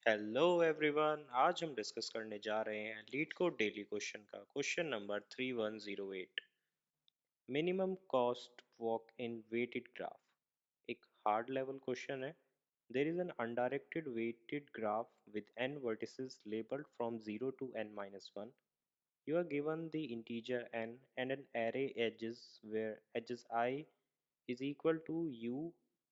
Hello everyone. आज हम discuss करने जा रहे हैं लीड कोड डेली क्वेश्चन का question number 3108। Minimum cost walk in weighted graph एक हार्ड लेवल क्वेश्चन है। There is an undirected weighted graph with n vertices labeled from 0 to n minus 1. You are given the integer n and an array edges where edges I is equal to u,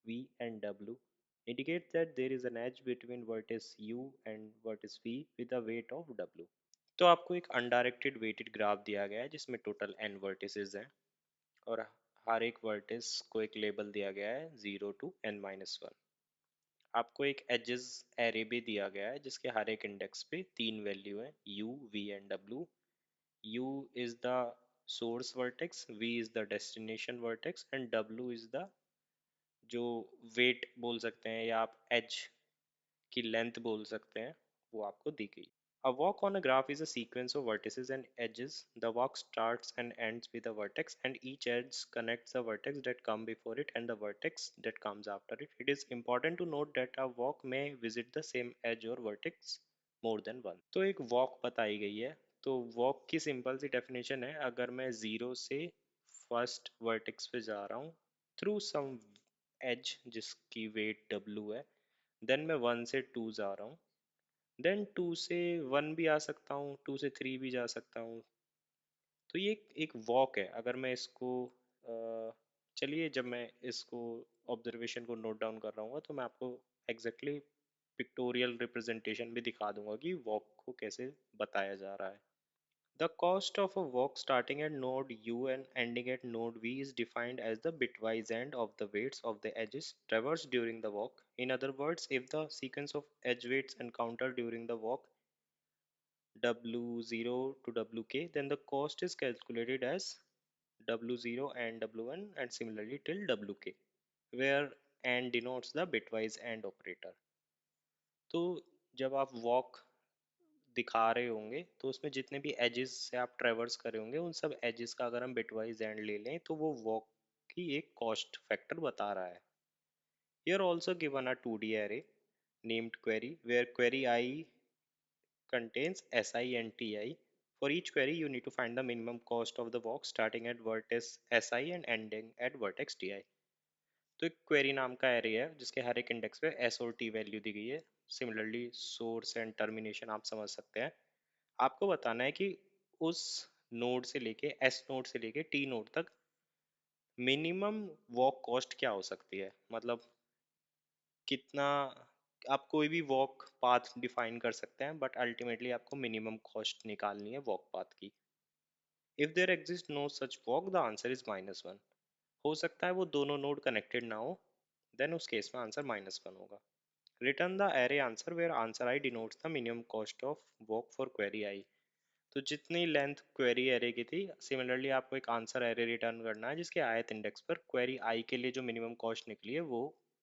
v and w. Indicate that there is an edge between vertex u and vertex v with a weight of w. तो आपको एक undirected weighted graph दिया गया है जिसमें total n vertices हैं और हर एक वर्टिस को एक लेबल दिया गया है 0 टू n-1। आपको एक एजेस एरे भी दिया गया है जिसके हर एक इंडेक्स पे तीन वैल्यू है u, v and w। u is the source vertex, v is the destination vertex and w is the जो वेट बोल सकते हैं या आप एज की लेंथ बोल सकते हैं, वो आपको दी गई। A walk on a graph is a sequence of vertices and edges. The walk starts and ends with a vertex, and each edge connects the vertex that come before it and the vertex that comes after it. It is important to note that a walk may visit the same edge or vertex more than once. तो एक walk बताई गई है। तो walk की simple सी definition है, अगर मैं ज़ीरो से फर्स्ट वर्टेक्स पे जा रहा हूँ थ्रू सम एज जिसकी वेट डब्लू है, देन मैं वन से टू जा रहा हूँ, देन टू से वन भी आ सकता हूँ, टू से थ्री भी जा सकता हूँ। तो ये एक वॉक है। अगर मैं इसको चलिए, जब मैं इसको ऑब्जर्वेशन को नोट डाउन कर रहा हूँ तो मैं आपको एग्जैक्टली पिक्टोरियल रिप्रेजेंटेशन भी दिखा दूंगा कि वॉक को कैसे बताया जा रहा है। The cost of a walk starting at node U and ending at node V is defined as the bitwise end of the weights of the edges traversed during the walk. In other words, if the sequence of edge weights encountered during the walk W0 to WK, then the cost is calculated as W0 and W1 and similarly till WK, where and denotes the bitwise end operator. तो जब आप walk दिखा रहे होंगे तो उसमें जितने भी एजेस से आप ट्रेवर्स करे होंगे उन सब एजेस का अगर हम बिटवाइज एंड ले लें तो वो वॉक की एक कॉस्ट फैक्टर बता रहा है। Here also given a 2D array named query where query I contains Si and Ti. For each query you need to find the minimum cost of the walk starting at vertex Si and ending at vertex Ti. तो एक query नाम का array है जिसके हर एक index पे S और T value दी गई है। सिमिलरली सोर्स एंड टर्मिनेशन आप समझ सकते हैं। आपको बताना है कि उस नोड से लेके एस नोड से लेके टी नोड तक मिनिमम वॉक कॉस्ट क्या हो सकती है। मतलब कितना आप कोई भी वॉक पाथ डिफाइन कर सकते हैं बट अल्टीमेटली आपको मिनिमम कॉस्ट निकालनी है वॉक पाथ की। If there exist no such walk the answer is -1। हो सकता है वो दोनों नोड कनेक्टेड ना हो, देन उस केस में आंसर -1 होगा। Return the array answer where answer I denotes the minimum cost of walk for query I. तो जितनी लेंथ क्वेरी एरे की थी, सिमिलरली आपको एक आंसर एरे रिटर्न करना है जिसके आयत इंडेक्स पर क्वेरी आई के लिए जो मिनिमम कॉस्ट निकली है वो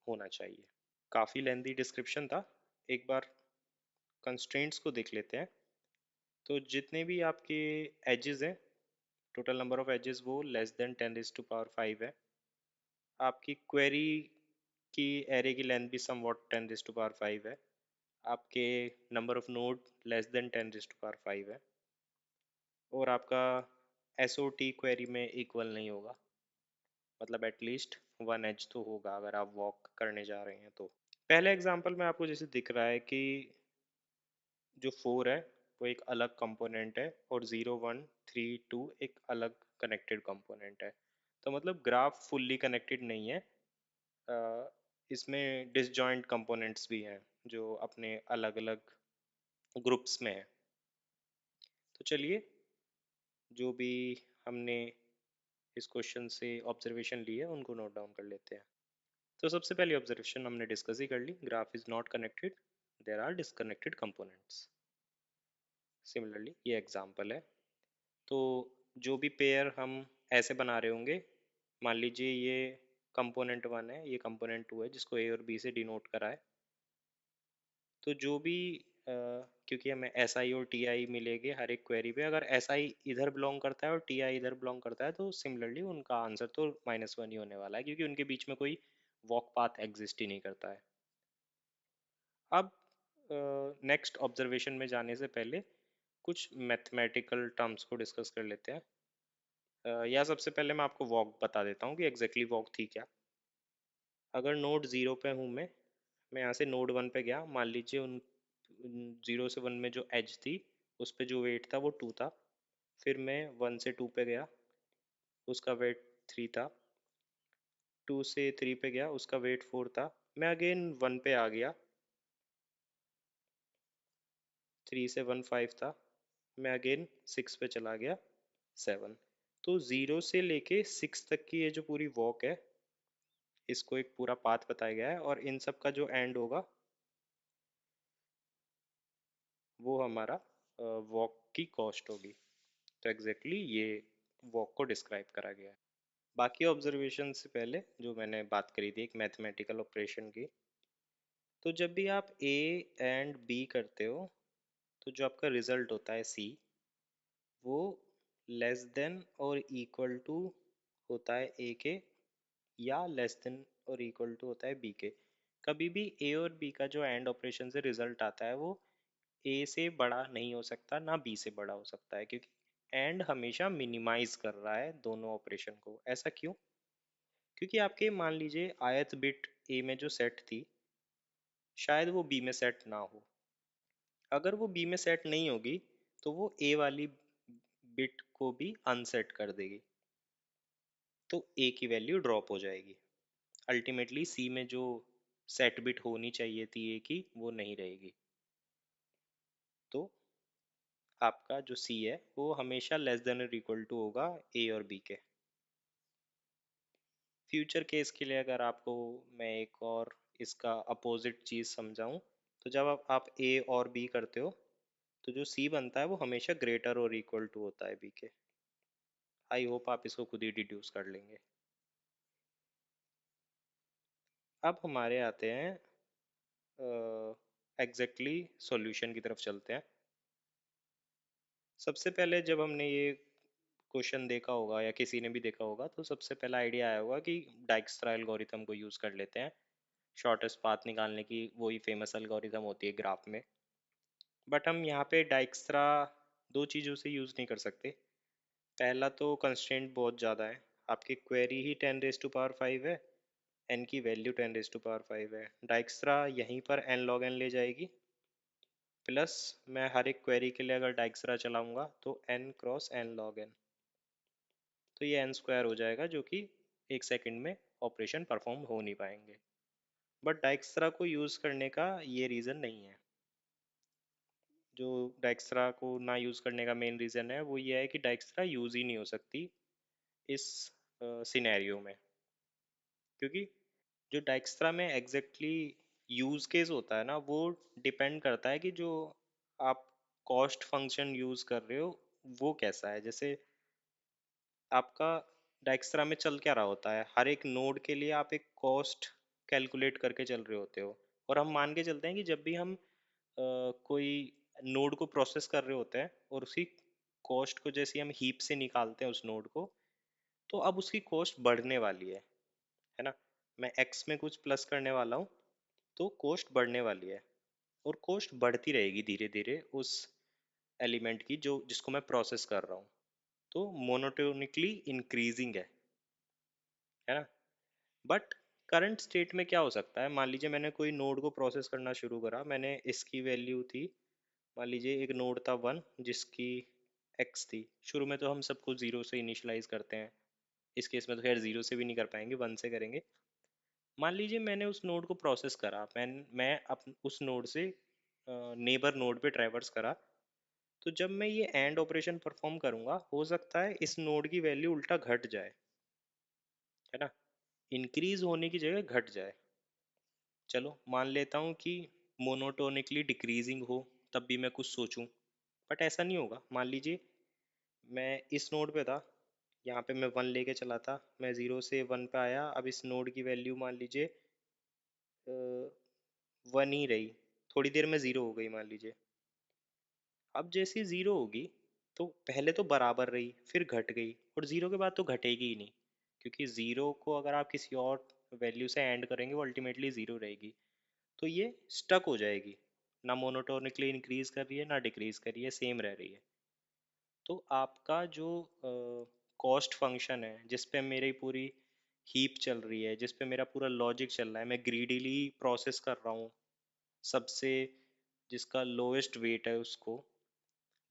होना चाहिए। काफ़ी लेंथी डिस्क्रिप्शन था। एक बार कंस्ट्रेंट्स को देख लेते हैं। तो जितने भी आपके एजेस हैं, टोटल नंबर ऑफ एजेस वो लेस देन 10⁵ है। आपकी क्वेरी की एरे की लेंथ भी समवॉट 10⁵ है। आपके number of node less than 10⁵ है और आपका एस ओ टी क्वेरी में इक्वल नहीं होगा। मतलब एटलीस्ट वन एज तो होगा अगर आप वॉक करने जा रहे हैं तो। पहले एग्जांपल में आपको जैसे दिख रहा है कि जो 4 है वो एक अलग कंपोनेंट है और 0 1 3 2 एक अलग कनेक्टेड कंपोनेंट है। तो मतलब ग्राफ फुल्ली कनेक्टेड नहीं है। अ, इसमें डिसजॉइंट कंपोनेंट्स भी हैं जो अपने अलग अलग ग्रुप्स में है। तो चलिए, जो भी हमने इस क्वेश्चन से ऑब्जर्वेशन ली है उनको नोट डाउन कर लेते हैं। तो सबसे पहली ऑब्जर्वेशन हमने डिस्कस ही कर ली, graph is not connected, there are disconnected components. Similarly ये एग्जांपल है। तो जो भी पेयर हम ऐसे बना रहे होंगे, मान लीजिए ये कंपोनेंट वन है, ये कंपोनेंट टू है जिसको ए और बी से डिनोट करा है। तो जो भी क्योंकि हमें एस आई और टी आई मिलेंगे हर एक क्वेरी पे, अगर एस आई इधर बिलोंग करता है और टी आई इधर बिलोंग करता है तो सिमिलरली उनका आंसर तो -1 ही होने वाला है क्योंकि उनके बीच में कोई वॉक पाथ एग्जिस्ट ही नहीं करता है। अब नेक्स्ट ऑब्जर्वेशन में जाने से पहले कुछ मैथमेटिकल टर्म्स को डिस्कस कर लेते हैं। या सबसे पहले मैं आपको वॉक बता देता हूँ कि एग्जैक्टली वॉक थी क्या। अगर नोड ज़ीरो पे हूँ मैं यहाँ से नोड वन पे गया, मान लीजिए उन ज़ीरो से वन में जो एज थी उस पे जो वेट था वो टू था। फिर मैं वन से टू पे गया, उसका वेट थ्री था। टू से थ्री पे गया, उसका वेट फोर था। मैं अगेन वन पे आ गया, थ्री से वन फाइव था। मैं अगेन सिक्स पे चला गया, सेवन। तो ज़ीरो से लेके सिक्स तक की ये जो पूरी वॉक है, इसको एक पूरा पाथ बताया गया है, और इन सब का जो एंड होगा वो हमारा वॉक की कॉस्ट होगी। तो एग्जैक्टली ये वॉक को डिस्क्राइब करा गया है। बाकी ऑब्जर्वेशन से पहले जो मैंने बात करी थी एक मैथमेटिकल ऑपरेशन की, तो जब भी आप ए एंड बी करते हो तो जो आपका रिजल्ट होता है सी, वो लेस देन और इक्वल टू होता है ए के, या लेस देन और इक्वल टू होता है बी के। कभी भी ए और बी का जो एंड ऑपरेशन से रिजल्ट आता है वो ए से बड़ा नहीं हो सकता, ना बी से बड़ा हो सकता है, क्योंकि एंड हमेशा मिनिमाइज कर रहा है दोनों ऑपरेशन को। ऐसा क्यों? क्योंकि आपके मान लीजिए आयत बिट ए में जो सेट थी, शायद वो बी में सेट ना हो। अगर वो बी में सेट नहीं होगी तो वो ए वाली बिट को भी अनसेट कर देगी, तो ए की वैल्यू ड्रॉप हो जाएगी। अल्टीमेटली सी में जो सेट बिट होनी चाहिए थी ए की, वो नहीं रहेगी। तो आपका जो सी है वो हमेशा लेस देन और इक्वल टू होगा ए और बी के। फ्यूचर केस के लिए अगर आपको मैं एक और इसका अपोजिट चीज़ समझाऊं, तो जब आप ए और बी करते हो तो जो सी बनता है वो हमेशा ग्रेटर और इक्वल टू होता है बी के। आई होप आप इसको खुद ही डिड्यूस कर लेंगे। अब हमारे आते हैं एग्जैक्टली सॉल्यूशन की तरफ चलते हैं। सबसे पहले जब हमने ये क्वेश्चन देखा होगा या किसी ने भी देखा होगा, तो सबसे पहला आइडिया आया होगा कि डाइक्स्ट्रा एल्गोरिथम को यूज़ कर लेते हैं शॉर्टेस्ट पाथ निकालने की। वही फेमस एल्गोरिथम होती है ग्राफ में। बट हम यहाँ पे डाइक्स्ट्रा दो चीज़ों से यूज़ नहीं कर सकते। पहला तो कंस्ट्रेंट बहुत ज़्यादा है, आपकी क्वेरी ही 10⁵ है, एन की वैल्यू 10⁵ है। डाइक्स्ट्रा यहीं पर एन लॉग एन ले जाएगी, प्लस मैं हर एक क्वेरी के लिए अगर डाइक्स्ट्रा चलाऊंगा तो N cross N log N, तो ये एन स्क्वायर हो जाएगा, जो कि एक सेकंड में ऑपरेशन परफॉर्म हो नहीं पाएंगे। बट डाइक्स्ट्रा को यूज़ करने का ये रीज़न नहीं है। जो डाइक्स्ट्रा को ना यूज़ करने का मेन रीज़न है वो ये है कि डाइक्स्ट्रा यूज़ ही नहीं हो सकती इस सिनेरियो में। क्योंकि जो डाइक्स्ट्रा में एग्जैक्टली यूज़ केस होता है ना, वो डिपेंड करता है कि जो आप कॉस्ट फंक्शन यूज़ कर रहे हो वो कैसा है। जैसे आपका डाइक्स्ट्रा में चल क्या रहा होता है, हर एक नोड के लिए आप एक कॉस्ट कैलकुलेट करके चल रहे होते हो। और हम मान के चलते हैं कि जब भी हम कोई नोड को प्रोसेस कर रहे होते हैं और उसी कॉस्ट को जैसे हम हीप से निकालते हैं उस नोड को, तो अब उसकी कॉस्ट बढ़ने वाली है ना। मैं एक्स में कुछ प्लस करने वाला हूँ तो कॉस्ट बढ़ने वाली है, और कॉस्ट बढ़ती रहेगी धीरे धीरे उस एलिमेंट की जो जिसको मैं प्रोसेस कर रहा हूँ। तो मोनोटोनिकली इंक्रीजिंग है ना। बट करंट स्टेट में क्या हो सकता है, मान लीजिए मैंने कोई नोड को प्रोसेस करना शुरू करा, मैंने इसकी वैल्यू थी, मान लीजिए एक नोड था वन जिसकी एक्स थी। शुरू में तो हम सबको ज़ीरो से इनिशलाइज करते हैं, इस केस में तो खैर ज़ीरो से भी नहीं कर पाएंगे, वन से करेंगे। मान लीजिए मैंने उस नोड को प्रोसेस करा, मैं उस नोड से नेबर नोड पे ट्रैवर्स करा। तो जब मैं ये एंड ऑपरेशन परफॉर्म करूंगा, हो सकता है इस नोड की वैल्यू उल्टा घट जाए, है ना। इंक्रीज होने की जगह घट जाए। चलो मान लेता हूँ कि मोनोटोनिकली डिक्रीजिंग हो, तब भी मैं कुछ सोचूं। बट ऐसा नहीं होगा। मान लीजिए मैं इस नोड पे था, यहाँ पे मैं वन लेके चला था, मैं ज़ीरो से वन पे आया, अब इस नोड की वैल्यू मान लीजिए वन ही रही, थोड़ी देर में ज़ीरो हो गई मान लीजिए। अब जैसे ज़ीरो होगी तो पहले तो बराबर रही, फिर घट गई, और ज़ीरो के बाद तो घटेगी ही नहीं, क्योंकि ज़ीरो को अगर आप किसी और वैल्यू से एंड करेंगे वो अल्टीमेटली ज़ीरो रहेगी। तो ये स्टक हो जाएगी, ना मोनोटोनिकली इंक्रीज कर रही है ना डिक्रीज कर रही है, सेम रह रही है। तो आपका जो कॉस्ट फंक्शन है जिस पे मेरी पूरी हीप चल रही है, जिस पे मेरा पूरा लॉजिक चल रहा है, मैं ग्रीडीली प्रोसेस कर रहा हूँ सबसे जिसका लोएस्ट वेट है उसको,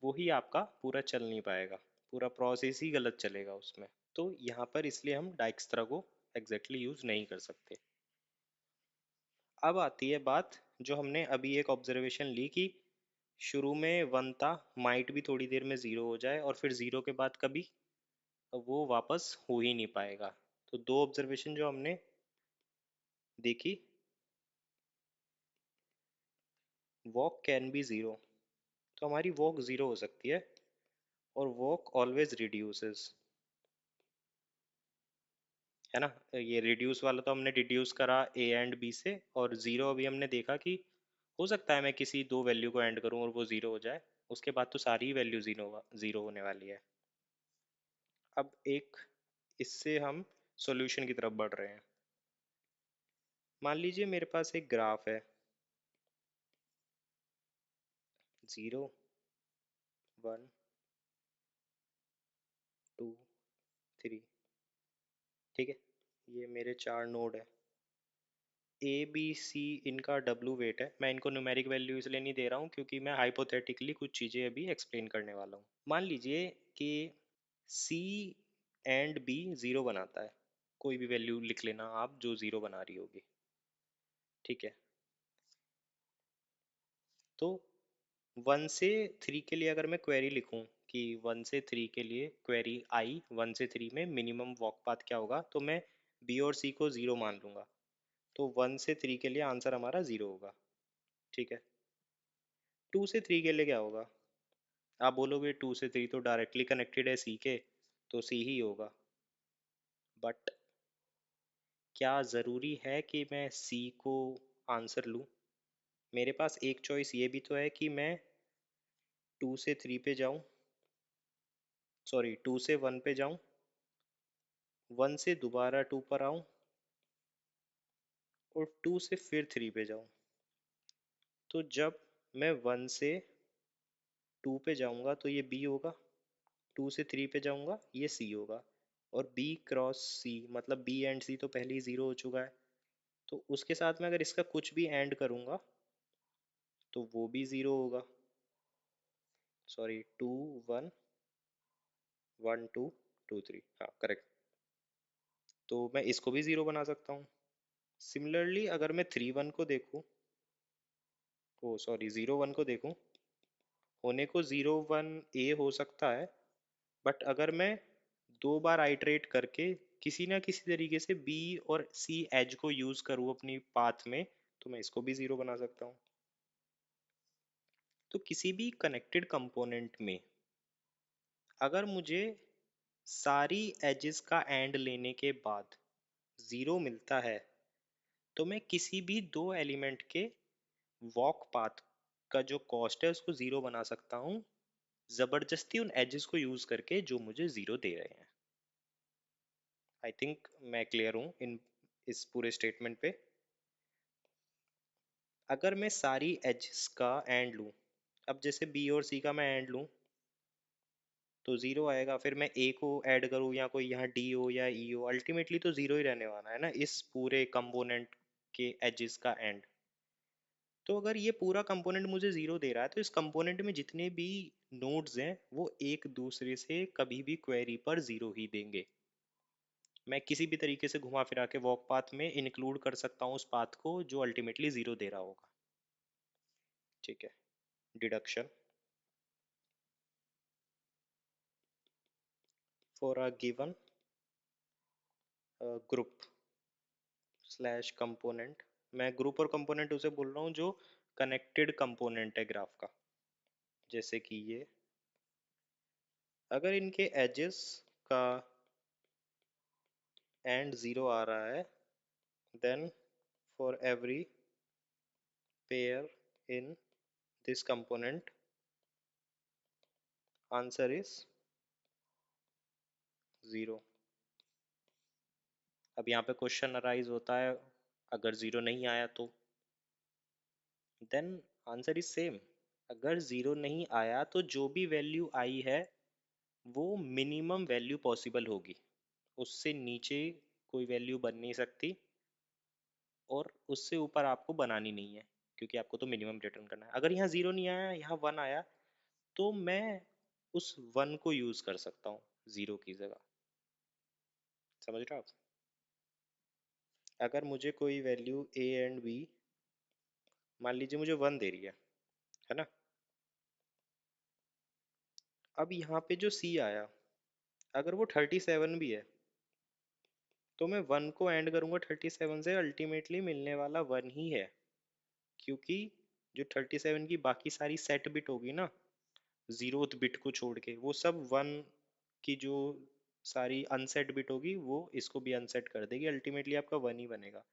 वही आपका पूरा चल नहीं पाएगा, पूरा प्रोसेस ही गलत चलेगा उसमें। तो यहाँ पर इसलिए हम डाइक्स्त्रा को एग्जैक्टली यूज नहीं कर सकते। अब आती है बात जो हमने अभी एक ऑब्जर्वेशन ली कि शुरू में वन था, माइट भी थोड़ी देर में ज़ीरो हो जाए और फिर ज़ीरो के बाद कभी वो वापस हो ही नहीं पाएगा। तो दो ऑब्जर्वेशन जो हमने देखी, वॉक कैन बी ज़ीरो, तो हमारी वॉक ज़ीरो हो सकती है और वॉक ऑलवेज रिड्यूसेस, है ना। ये रिड्यूस वाला तो हमने डिड्यूस करा ए एंड बी से, और ज़ीरो अभी हमने देखा कि हो सकता है मैं किसी दो वैल्यू को ऐड करूं और वो ज़ीरो हो जाए, उसके बाद तो सारी ही वैल्यू ज़ीरो होने वाली है। अब एक इससे हम सॉल्यूशन की तरफ बढ़ रहे हैं। मान लीजिए मेरे पास एक ग्राफ है, 0 1 2 3, ठीक है। ये मेरे चार नोड है, ए बी सी इनका डब्लू वेट है। मैं इनको न्यूमेरिक वैल्यू इसलिए नहीं दे रहा हूँ क्योंकि मैं हाइपोथेटिकली कुछ चीज़ें अभी एक्सप्लेन करने वाला हूँ। मान लीजिए कि सी एंड बी ज़ीरो बनाता है, कोई भी वैल्यू लिख लेना आप जो ज़ीरो बना रही होगी, ठीक है। तो 1 से 3 के लिए अगर मैं क्वेरी लिखूं कि 1 से 3 के लिए क्वेरी आई, 1 से 3 में मिनिमम वॉक पाथ क्या होगा, तो मैं बी और सी को ज़ीरो मान लूँगा। तो 1 से 3 के लिए आंसर हमारा ज़ीरो होगा, ठीक है। 2 से 3 के लिए क्या होगा, आप बोलोगे 2 से 3 तो डायरेक्टली कनेक्टेड है सी के, तो सी ही होगा। बट क्या ज़रूरी है कि मैं सी को आंसर लूँ? मेरे पास एक चॉइस ये भी तो है कि मैं 2 से 3 पे जाऊँ, सॉरी 2 से 1 पे जाऊँ, 1 से दोबारा 2 पर आऊँ और 2 से फिर 3 पे जाऊँ। तो जब मैं 1 से 2 पे जाऊँगा तो ये बी होगा, 2 से 3 पे जाऊँगा ये सी होगा, और बी क्रॉस सी मतलब बी एंड सी तो पहले ही ज़ीरो हो चुका है। तो उसके साथ में अगर इसका कुछ भी एंड करूँगा तो वो भी ज़ीरो होगा। सॉरी, 2 1 1 2 2 3, हाँ करेक्ट। तो मैं इसको भी ज़ीरो बना सकता हूँ। सिमिलरली अगर मैं 3 1 को देखूँ, ओ सॉरी 0 1 को देखूँ, होने को 0 1 ए हो सकता है, बट अगर मैं दो बार आइटरेट करके किसी ना किसी तरीके से बी और सी एज को यूज करूँ अपनी पाथ में, तो मैं इसको भी ज़ीरो बना सकता हूँ। तो किसी भी कनेक्टेड कंपोनेंट में अगर मुझे सारी एजेस का एंड लेने के बाद ज़ीरो मिलता है, तो मैं किसी भी दो एलिमेंट के वॉक पाथ का जो कॉस्ट है उसको ज़ीरो बना सकता हूँ, ज़बरदस्ती उन एजेस को यूज़ करके जो मुझे ज़ीरो दे रहे हैं। आई थिंक मैं क्लियर हूँ इन इस पूरे स्टेटमेंट पे। अगर मैं सारी एजेस का एंड लूँ, अब जैसे बी और सी का मैं एंड लूँ तो ज़ीरो आएगा, फिर मैं ए को ऐड करूँ या कोई यहाँ डी हो या ई हो, अल्टीमेटली तो ज़ीरो ही रहने वाला है ना इस पूरे कंपोनेंट के एजेस का एंड। तो अगर ये पूरा कंपोनेंट मुझे ज़ीरो दे रहा है तो इस कंपोनेंट में जितने भी नोड्स हैं वो एक दूसरे से कभी भी क्वेरी पर ज़ीरो ही देंगे। मैं किसी भी तरीके से घुमा फिरा के वॉक पाथ में इंक्लूड कर सकता हूँ उस पाथ को जो अल्टीमेटली ज़ीरो दे रहा होगा, ठीक है। Deduction, for a given group slash component, मैं ग्रुप और कंपोनेंट उसे बोल रहा हूँ जो कनेक्टेड कंपोनेंट है ग्राफ का, जैसे कि ये, अगर इनके एजेस का एंड ज़ीरो आ रहा है, then for every pair in this component answer is zero. अब यहाँ पे क्वेश्चन अराइज होता है, अगर ज़ीरो नहीं आया तो देन आंसर इज सेम। अगर जीरो नहीं आया तो जो भी वैल्यू आई है वो मिनिमम वैल्यू पॉसिबल होगी, उससे नीचे कोई वैल्यू बन नहीं सकती और उससे ऊपर आपको बनानी नहीं है, क्योंकि आपको तो मिनिमम रिटर्न करना है। अगर यहाँ जीरो नहीं आया, यहाँ वन आया, तो मैं उस वन को यूज कर सकता हूँ जीरो की जगह। समझ रहे हो आप? अगर मुझे कोई वैल्यू ए एंड बी, मान लीजिए मुझे वन दे रही है ना। अब यहाँ पे जो सी आया, अगर वो 37 भी है, तो मैं वन को एंड करूंगा 37 से, अल्टीमेटली मिलने वाला वन ही है। क्योंकि जो 37 की बाकी सारी सेट बिट होगी ना, जीरोथ बिट को छोड़ के, वो सब वन की जो सारी अनसेट बिट होगी वो इसको भी अनसेट कर देगी, अल्टीमेटली आपका वन ही बनेगा।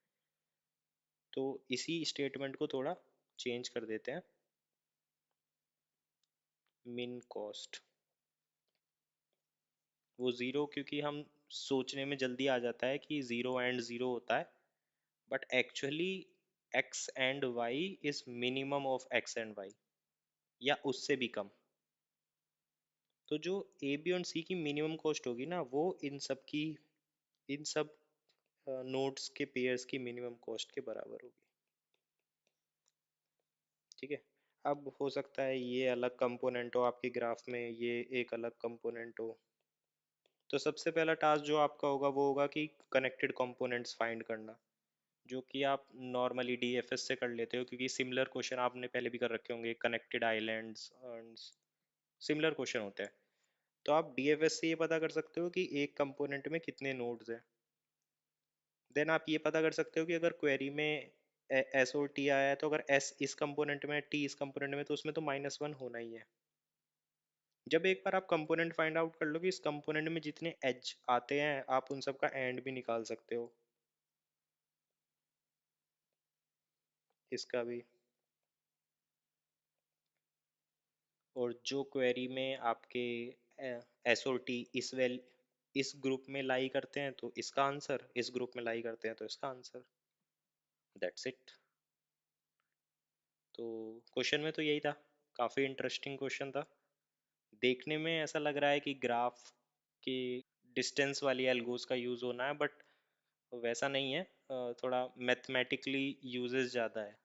तो इसी स्टेटमेंट को थोड़ा चेंज कर देते हैं। मिन कॉस्ट, वो ज़ीरो, क्योंकि हम सोचने में जल्दी आ जाता है कि ज़ीरो एंड ज़ीरो होता है, but actually X and Y is minimum of X and Y, या उससे भी कम। तो जो ए बी और सी की मिनिमम कॉस्ट होगी ना, वो इन सब नोड्स के पेयर्स की मिनिमम कॉस्ट के बराबर होगी। ठीक है। अब हो सकता है ये अलग कंपोनेंट हो आपके ग्राफ में, ये एक अलग कंपोनेंट हो। तो सबसे पहला टास्क जो आपका होगा वो होगा कि कनेक्टेड कंपोनेंट्स फाइंड करना, जो कि आप नॉर्मली डीएफएस से कर लेते हो, क्योंकि सिमिलर क्वेश्चन आपने पहले भी कर रखे होंगे, कनेक्टेड आइलैंड्स, सिमिलर क्वेश्चन होते हैं। तो आप डीएफएस से ये पता कर सकते हो कि एक कंपोनेंट में कितने नोड्स हैं। देन आप ये पता कर सकते हो कि अगर क्वेरी में एस और टी आया है, तो अगर एस इस कंपोनेंट में, टी इस कंपोनेंट में, तो उसमें तो माइनस वन होना ही है। जब एक बार आप कंपोनेंट फाइंड आउट कर लो कि इस कंपोनेंट में जितने एज आते हैं, आप उन सब का एंड भी निकाल सकते हो, इसका भी। और जो क्वेरी में आपके एस और टी इस ग्रुप में लाई करते हैं, तो इसका आंसर, इस ग्रुप में लाई करते हैं तो इसका आंसर। That's it. तो क्वेश्चन में तो यही था। काफ़ी इंटरेस्टिंग क्वेश्चन था। देखने में ऐसा लग रहा है कि ग्राफ के डिस्टेंस वाली एल्गोस का यूज़ होना है, बट वैसा नहीं है। थोड़ा मैथमेटिकली यूजेस ज़्यादा है।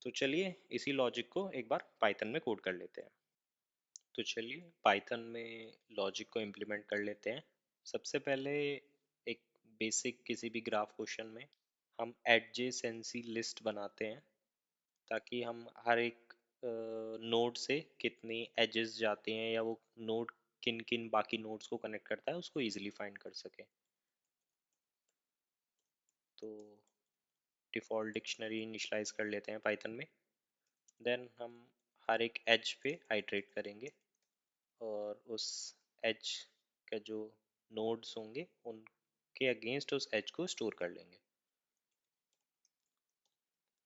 तो चलिए इसी लॉजिक को एक बार पाइथन में कोड कर लेते हैं। तो चलिए पाइथन में लॉजिक को इम्प्लीमेंट कर लेते हैं। सबसे पहले एक बेसिक किसी भी ग्राफ क्वेश्चन में हम एडजेसेंसी लिस्ट बनाते हैं, ताकि हम हर एक नोड से कितनी एजेस जाते हैं, या वो नोड किन किन बाकी नोड्स को कनेक्ट करता है, उसको इजीली फाइंड कर सके। तो डिफ़ॉल्ट डिक्शनरी इनिशलाइज कर लेते हैं पाइथन में। देन हम हर एक एज पे आइट्रेट करेंगे, और उस एज का जो नोड्स होंगे उनके अगेंस्ट उस एज को स्टोर कर लेंगे।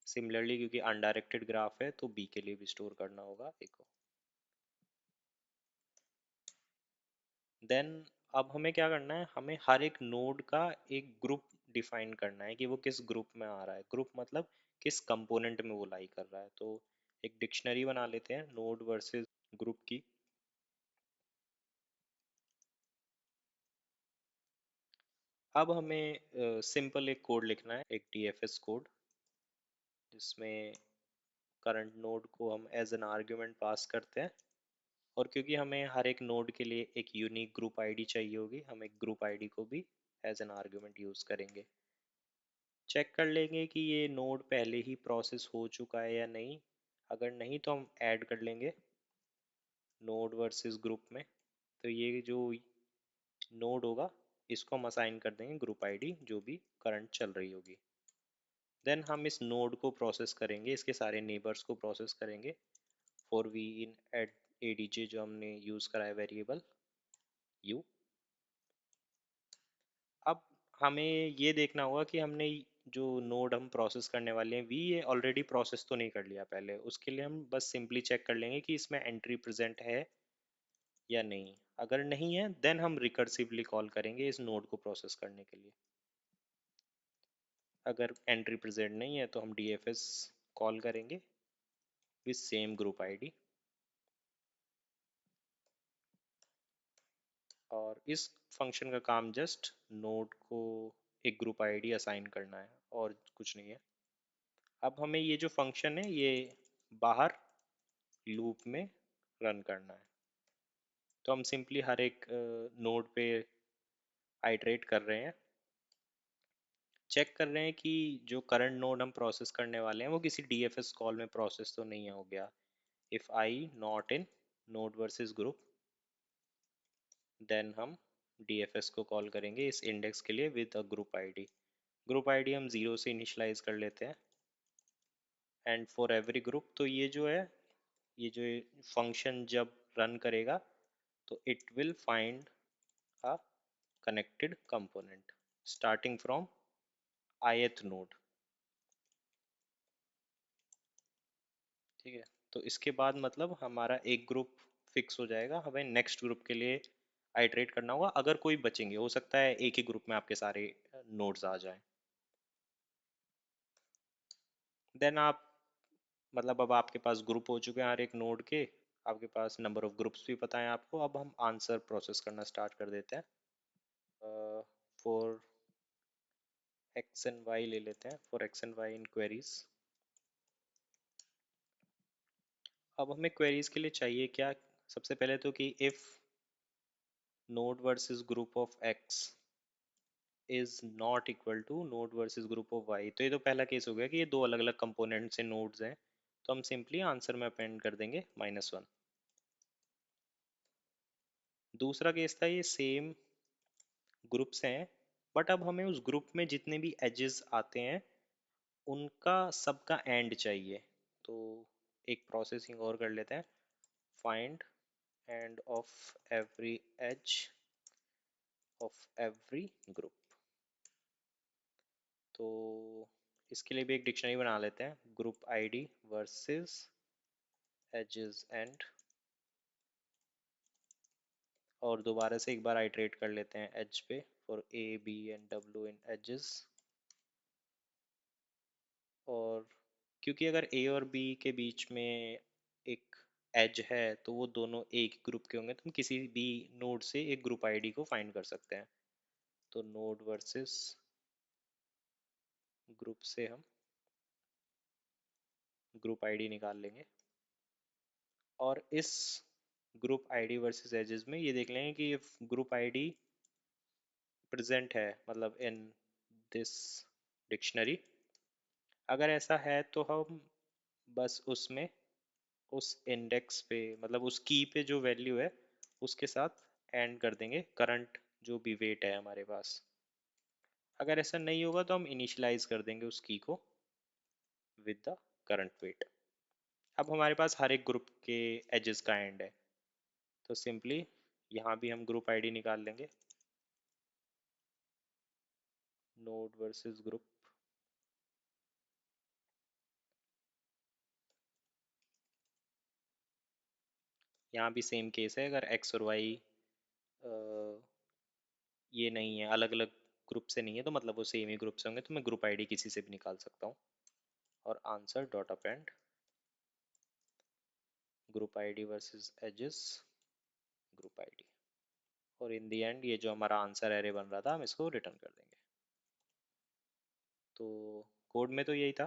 सिमिलरली क्योंकि अनडायरेक्टेड ग्राफ है, तो बी के लिए भी स्टोर करना होगा ए को। देन अब हमें क्या करना है, हमें हर एक नोड का एक ग्रुप डिफाइन करना है कि वो किस ग्रुप में आ रहा है। ग्रुप मतलब किस कंपोनेंट में वो लाई कर रहा है। तो एक डिक्शनरी बना लेते हैं नोड वर्सेस ग्रुप की। अब हमें सिंपल एक कोड लिखना है, एक डीएफएस कोड, जिसमें करंट नोड को हम एज एन आर्ग्यूमेंट पास करते हैं। और क्योंकि हमें हर एक नोड के लिए एक यूनिक ग्रुप आईडी चाहिए होगी, हम एक ग्रुप आईडी को भी एज एन आर्ग्यूमेंट यूज करेंगे। चेक कर लेंगे कि ये नोड पहले ही प्रोसेस हो चुका है या नहीं। अगर नहीं तो हम ऐड कर लेंगे नोड वर्सेस ग्रुप में। तो ये जो नोड होगा, इसको हम असाइन कर देंगे ग्रुप आईडी जो भी करंट चल रही होगी। देन हम इस नोड को प्रोसेस करेंगे, इसके सारे नेबर्स को प्रोसेस करेंगे for V in ad ADJ जो हमने यूज़ करा है वेरिएबल यू। अब हमें ये देखना होगा कि हमने जो नोड हम प्रोसेस करने वाले हैं वी, ये ऑलरेडी प्रोसेस तो नहीं कर लिया पहले। उसके लिए हम बस सिंपली चेक कर लेंगे कि इसमें एंट्री प्रेजेंट है या नहीं। अगर नहीं है, देन हम रिकर्सिवली कॉल करेंगे इस नोड को प्रोसेस करने के लिए। अगर एंट्री प्रेजेंट नहीं है तो हम डीएफएस कॉल करेंगे विथ सेम ग्रुप आईडी। और इस फंक्शन का काम जस्ट नोड को एक ग्रुप आईडी असाइन करना है और कुछ नहीं है। अब हमें ये जो फंक्शन है ये बाहर लूप में रन करना है। तो हम सिंपली हर एक नोड पे आइटरेट कर रहे हैं, चेक कर रहे हैं कि जो करंट नोड हम प्रोसेस करने वाले हैं वो किसी डीएफएस कॉल में प्रोसेस तो नहीं हो गया। If I not in node versus group, then हम डीएफएस को कॉल करेंगे इस इंडेक्स के लिए with a group ID. Group ID हम 0 से इनिशलाइज कर लेते हैं। एंड फॉर एवरी ग्रुप, तो ये जो है, ये जो फंक्शन जब रन करेगा तो it will find a connected component starting from ith node. ठीक है, तो इसके बाद मतलब हमारा एक ग्रुप फिक्स हो जाएगा, हमें नेक्स्ट ग्रुप के लिए आइटरेट करना होगा। अगर कोई बचेंगे, हो सकता है एक ही ग्रुप में आपके सारे नोड्स आ जाएं, देन आप मतलब अब आपके पास ग्रुप हो चुके हैं हर एक नोड के, आपके पास नंबर ऑफ ग्रुप्स भी पता है आपको। अब हम आंसर प्रोसेस करना स्टार्ट कर देते हैं। फॉर एक्स एंड वाई ले लेते हैं, for X and Y in queries. अब हमें क्वेरीज के लिए चाहिए क्या? सबसे पहले तो कि if node versus group of X is not equal to node versus group of Y, तो ये तो पहला केस हो गया कि ये दो अलग अलग कंपोनेंट से नोड्स हैं, तो हम सिंपली आंसर में अपेंड कर देंगे -1। दूसरा केस था ये सेम ग्रुप्स हैं, बट अब हमें उस ग्रुप में जितने भी एजेस आते हैं उनका सबका एंड चाहिए। तो एक प्रोसेसिंग और कर लेते हैं, find and of every edge of every group. तो इसके लिए भी एक डिक्शनरी बना लेते हैं, group ID versus edges and, और दोबारा से एक बार आइटरेट कर लेते हैं एज पे, for A B and W in edges. और क्योंकि अगर ए और बी के बीच में एक एज है तो वो दोनों एक ग्रुप के होंगे, तो हम किसी भी नोड से एक ग्रुप आईडी को फाइंड कर सकते हैं। तो नोड वर्सेस ग्रुप से हम ग्रुप आईडी निकाल लेंगे, और इस ग्रुप आईडी वर्सेस एजेस में ये देख लेंगे कि ग्रुप आईडी प्रेजेंट है, मतलब इन दिस डिक्शनरी। अगर ऐसा है तो हम बस उसमें उस इंडेक्स पे, मतलब उस की पे जो वैल्यू है उसके साथ एंड कर देंगे करंट जो भी वेट है हमारे पास। अगर ऐसा नहीं होगा तो हम इनिशियलाइज कर देंगे उस की को विद द करंट वेट। अब हमारे पास हर एक ग्रुप के एजेस का एंड है, तो सिंपली यहाँ भी हम ग्रुप आईडी निकाल लेंगे, नोड वर्सेस ग्रुप। यहाँ भी सेम केस है, अगर एक्स और वाई ये नहीं है, अलग अलग ग्रुप से नहीं है, तो मतलब वो सेम ही ग्रुप से होंगे, तो मैं ग्रुप आईडी किसी से भी निकाल सकता हूँ। और answer dot append group ID versus edges group ID, और इन दी एंड ये जो हमारा आंसर एरे बन रहा था हम इसको रिटर्न कर देंगे। तो कोड में तो यही था,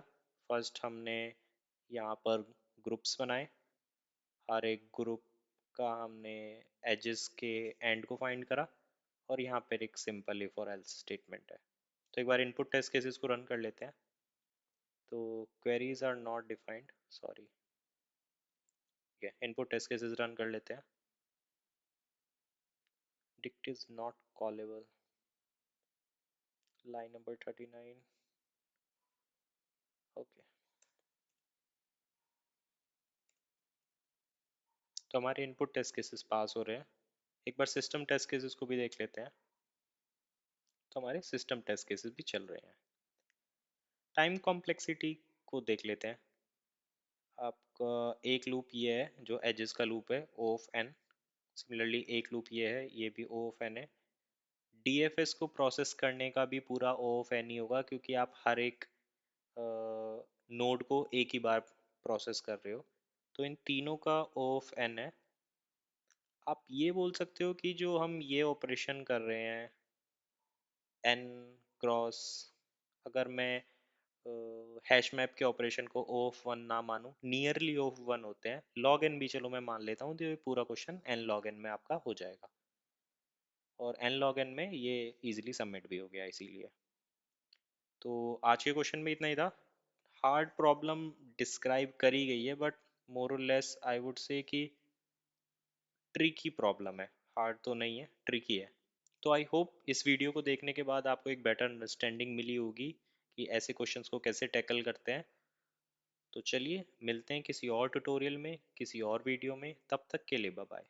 फर्स्ट हमने यहाँ पर ग्रुप्स बनाए, हर एक ग्रुप का हमने एजेस के एंड को फाइंड करा, और यहाँ पर एक सिंपल इफ और एल्स स्टेटमेंट है। तो एक बार इनपुट टेस्ट केसेस को रन कर लेते हैं। तो queries are not defined, sorry, input test cases run कर लेते हैं। dict is not callable, line number 39। Okay, तो हमारे इनपुट टेस्ट केसेस पास हो रहे हैं। एक बार सिस्टम टेस्ट केसेस को भी देख लेते हैं। तो हमारे सिस्टम टेस्ट केसेस भी चल रहे हैं। टाइम कॉम्प्लेक्सिटी को देख लेते हैं। आपका एक लूप ये है जो एजेस का लूप है, O ऑफ n। सिमिलरली एक लूप ये है, ये भी O ऑफ n है। डीएफएस को प्रोसेस करने का भी पूरा O ऑफ n ही होगा, क्योंकि आप हर एक नोड को एक ही बार प्रोसेस कर रहे हो। तो इन तीनों का O ऑफ n है। आप ये बोल सकते हो कि जो हम ये ऑपरेशन कर रहे हैं n क्रॉस, अगर मैं हैश मैप के ऑपरेशन को O ऑफ वन ना मानूं, नियरली O ऑफ वन होते हैं, log n भी चलो मैं मान लेता हूँ, तो ये पूरा क्वेश्चन n log n में आपका हो जाएगा। और n log n में ये इजीली सबमिट भी हो गया इसीलिए। तो आज के क्वेश्चन में इतना ही था। हार्ड प्रॉब्लम डिस्क्राइब करी गई है, बट मोर और लेस आई वुड से कि ट्रिकी प्रॉब्लम है, हार्ड तो नहीं है, ट्रिकी है। तो आई होप इस वीडियो को देखने के बाद आपको एक बेटर अंडरस्टैंडिंग मिली होगी कि ऐसे क्वेश्चंस को कैसे टैकल करते हैं। तो चलिए मिलते हैं किसी और ट्यूटोरियल में, किसी और वीडियो में, तब तक के लिए बाय बाय।